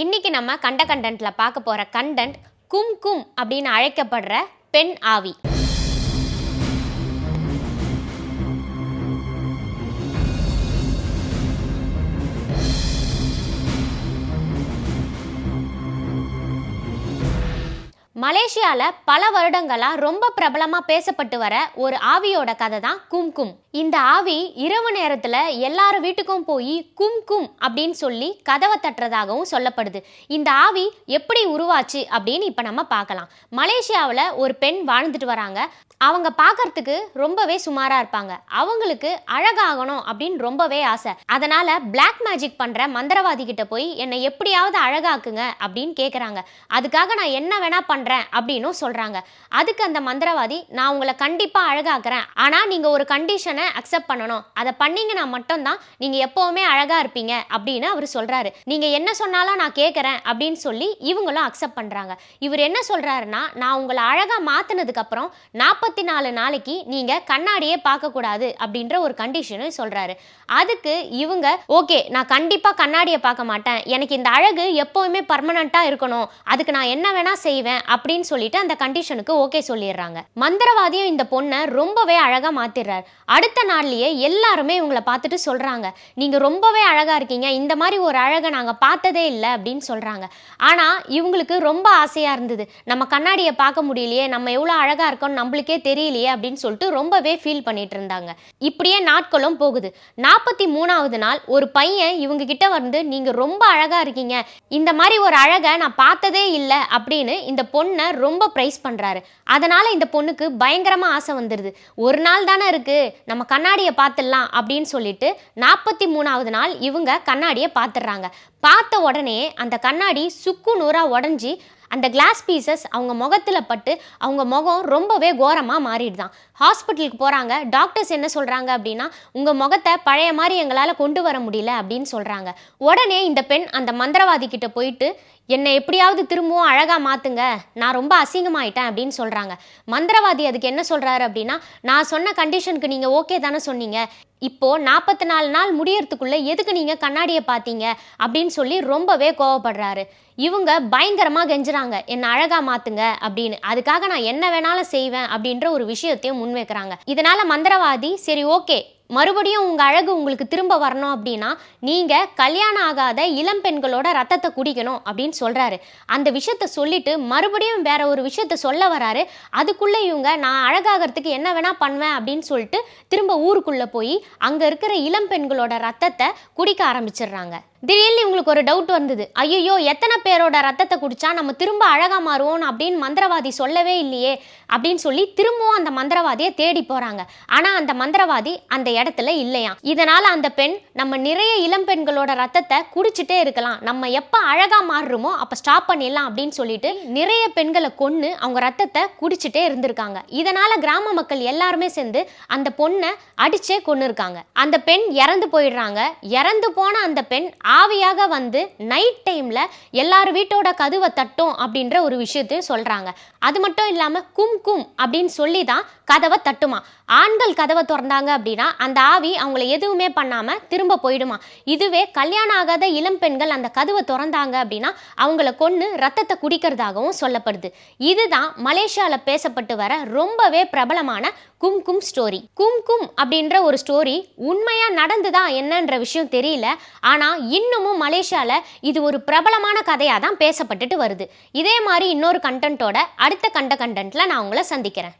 இன்னைக்கு நம்ம கண்டென்ட்ல பார்க்க போற கண்டென்ட் கும் அப்படின்னு அழைக்கப்படுற பெண் ஆவி. மலேசியால பல வருடங்களா ரொம்ப பிரபலமா பேசப்பட்டு வர ஒரு ஆவியோட கதை தான் கும். இந்த ஆவி இரவு நேரத்துல எல்லாரும் வீட்டுக்கும் போய் கும் அப்படின்னு சொல்லி கதவை தட்டுறதாகவும் சொல்லப்படுது. இந்த ஆவி எப்படி உருவாச்சு அப்படின்னு இப்ப நம்ம பார்க்கலாம். மலேசியாவில் ஒரு பெண் வாழ்ந்துட்டு வராங்க. அவங்க பார்க்கறதுக்கு ரொம்பவே சுமாரா இருப்பாங்க. அவங்களுக்கு அழகாகணும் அப்படின்னு ரொம்பவே ஆசை. அதனால பிளாக் மேஜிக் பண்ற மந்திரவாதி கிட்ட போய் என்னை எப்படியாவது அழகாக்குங்க அப்படின்னு கேட்குறாங்க. அதுக்காக நான் என்ன வேணா பண்றேன் அப்படின்னு சொல்றாங்க. அதுக்கு அந்த மந்திரவாதி, நான் உங்களை கண்டிப்பா அழகாக்குறேன், ஆனா நீங்க ஒரு கண்டிஷனை அக்செப்ட் பண்ணணும், அதை பண்ணீங்கன்னா மட்டும்தான் நீங்க எப்பவுமே அழகா இருப்பீங்க அப்படின்னு அவர் சொல்றாரு. நீங்க என்ன சொன்னாலும் நான் கேட்கறேன் அப்படின்னு சொல்லி இவங்களும் அக்செப்ட் பண்றாங்க. இவர் என்ன சொல்றாருன்னா, நான் உங்களை அழகா மாத்தினதுக்கு அப்புறம் 44 நாளைக்கு நீங்க கண்ணாடியே பார்க்க கூடாது அப்படின்ற ஒரு கண்டிஷனை சொல்றாரு. அதுக்கு இவங்க, ஓகே நான் கண்டிப்பா கண்ணாடியை பார்க்க மாட்டேன், எனக்கு இந்த அழகு எப்பவுமே பர்மனண்டா இருக்கணும், அதுக்கு நான் என்ன வேணா செய்வேன் அப்படின்னு சொல்லிட்டு அந்த கண்டிஷனுக்கு ஓகே சொல்லிடுறாங்க. மந்திரவாதியும் இந்த பொண்ணை ரொம்பவே அழகா மாத்திடுறாரு. அடுத்த நாள்லயே எல்லாருமே இவங்களை பார்த்துட்டு சொல்றாங்க, நீங்க ரொம்பவே அழகா இருக்கீங்க, இந்த மாதிரி ஒரு அழகை நாங்க பார்த்ததே இல்லை அப்படின்னு சொல்றாங்க. ஆனா இவங்களுக்கு ரொம்ப ஆசையா இருந்தது, நம்ம கண்ணாடியை பார்க்க முடியலையே, நம்ம எவ்வளவு அழகா இருக்கோம்னு நம்மளுக்கே தெரியலையே அப்படின்னு சொல்லிட்டு ரொம்பவே ஃபீல் பண்ணிட்டு இருந்தாங்க. இப்படியே நாட்களும் போகுது. 43வது நாள் ஒரு பையன் இவங்க கிட்ட வந்து, நீங்க ரொம்ப அழகா இருக்கீங்க, இந்த மாதிரி ஒரு அழகை நான் பார்த்ததே இல்லை அப்படின்னு இந்த பொண்ணை ரொம்ப பிரைஸ் பண்றாரு. அதனால இந்த பொண்ணுக்கு பயங்கரமா ஆசை வந்துருது. ஒரு நாள் தானே இருக்கு, நம்ம கண்ணாடியை பார்த்துடலாம் அப்படின்னு சொல்லிட்டு 43வது நாள் இவங்க கண்ணாடியை பார்த்துடுறாங்க. பார்த்த உடனே அந்த கண்ணாடி சுக்கு நூறா உடஞ்சி அந்த கிளாஸ் பீசஸ் அவங்க முகத்தில் பட்டு அவங்க முகம் ரொம்பவே கோரமாக மாறிடுதான். ஹாஸ்பிட்டலுக்கு போகிறாங்க. டாக்டர்ஸ் என்ன சொல்கிறாங்க அப்படின்னா, உங்கள் முகத்தை பழைய மாதிரி எங்களால் கொண்டு வர முடியல அப்படின்னு சொல்கிறாங்க. உடனே இந்த பெண் அந்த மந்திரவாதி கிட்ட போயிட்டு, என்னை எப்படியாவது திரும்பவும் அழகாக மாற்றுங்க, நான் ரொம்ப அசிங்கமாயிட்டேன் அப்படின்னு சொல்கிறாங்க. மந்திரவாதி அதுக்கு என்ன சொல்கிறாரு அப்படின்னா, நான் சொன்ன கண்டிஷனுக்கு நீங்கள் ஓகே தானே சொன்னீங்க, இப்போ 44 நாள் முடியறதுக்குள்ள எதுக்கு நீங்க கண்ணாடியை பார்த்தீங்க அப்படின்னு சொல்லி ரொம்பவே கோவப்படுறாரு. இவங்க பயங்கரமா கெஞ்சுறாங்க, என்ன அழகா மாத்துங்க அப்படின்னு. அதுக்காக நான் என்ன வேணாலும் செய்வேன் அப்படின்ற ஒரு விஷயத்தையும் முன்வைக்கிறாங்க. இதனால மந்திரவாதி, சரி ஓகே, மறுபடியும் உங்க அழகு உங்களுக்கு திரும்ப வரணும் அப்படின்னா நீங்க கல்யாணம் ஆகாத இளம் பெண்களோட ரத்தத்தை குடிக்கணும் அப்படின்னு சொல்றாரு. அந்த விஷயத்த சொல்லிட்டு மறுபடியும் வேற ஒரு விஷயத்த சொல்ல வராரு. அதுக்குள்ள இவங்க, நான் அழகாகிறதுக்கு என்ன வேணா பண்ணுவேன் அப்படின்னு சொல்லிட்டு திரும்ப ஊருக்குள்ள போய் அங்க இருக்கிற இளம் பெண்களோட ரத்தத்தை குடிக்க ஆரம்பிச்சிடுறாங்க. திடீர்னு இவங்களுக்கு ஒரு டவுட் வந்தது, ஐயோ எத்தனை பேரோட ரத்தத்தை குடிச்சா நம்ம திரும்ப அழகா மாறுவோம் அப்படின்னு மந்திரவாதி சொல்லவே இல்லையே அப்படின்னு சொல்லி திரும்பவும் அந்த மந்திரவாதியை தேடி போறாங்க. ஆனா அந்த மந்திரவாதி அந்த இடத்துல இல்லையா. இதனால அந்த பெண், நம்ம நிறைய இளம் பெண்களோட ரத்தத்தை குடிச்சிட்டே இருக்கலாம், நம்ம எப்ப அழகா மாறுறோமோ அப்ப ஸ்டாப் பண்ணிடலாம் அப்படின்னு சொல்லிட்டு நிறைய பெண்களை கொன்னு அவங்க ரத்தத்தை குடிச்சிட்டே இருந்திருக்காங்க. இதனால கிராம மக்கள் எல்லாருமே சேர்ந்து அந்த பொண்ணை அடிச்சே கொன்னு இருக்காங்க. அந்த பெண் இறந்து போயிடுறாங்க. இறந்து போன அந்த பெண் ஆவியாக வந்து நைட் டைம்ல எல்லாரும் வீட்டோட கதவை தட்டும் அப்படின்ற ஒரு விஷயத்தையும் சொல்றாங்க. அது மட்டும் இல்லாம கும் அப்படின்னு சொல்லி தான் கதவை தட்டுமா. ஆண்கள் கதவை திறந்தாங்க அப்படின்னா அந்த ஆவி அவங்கள எதுவுமே பண்ணாம திரும்ப போயிடுமா. இதுவே கல்யாணம் ஆகாத இளம் பெண்கள் அந்த கதவை திறந்தாங்க அப்படின்னா அவங்கள கொன்னு ரத்தத்தை குடிக்கிறதாகவும் சொல்லப்படுது. இதுதான் மலேசியால பேசப்பட்டு வர ரொம்பவே பிரபலமான கும் ஸ்டோரி. கும் அப்படின்ற ஒரு ஸ்டோரி உண்மையா நடந்துதா என்னன்ற விஷயம் தெரியல. ஆனா இன்னமும் மலேசியால இது ஒரு பிரபலமான கதையா தான் பேசப்பட்டுட்டு வருது. இதே மாதிரி இன்னொரு கண்டென்ட்டோட அடுத்த கண்டென்ட்ல நான் உங்களை சந்திக்கிறேன்.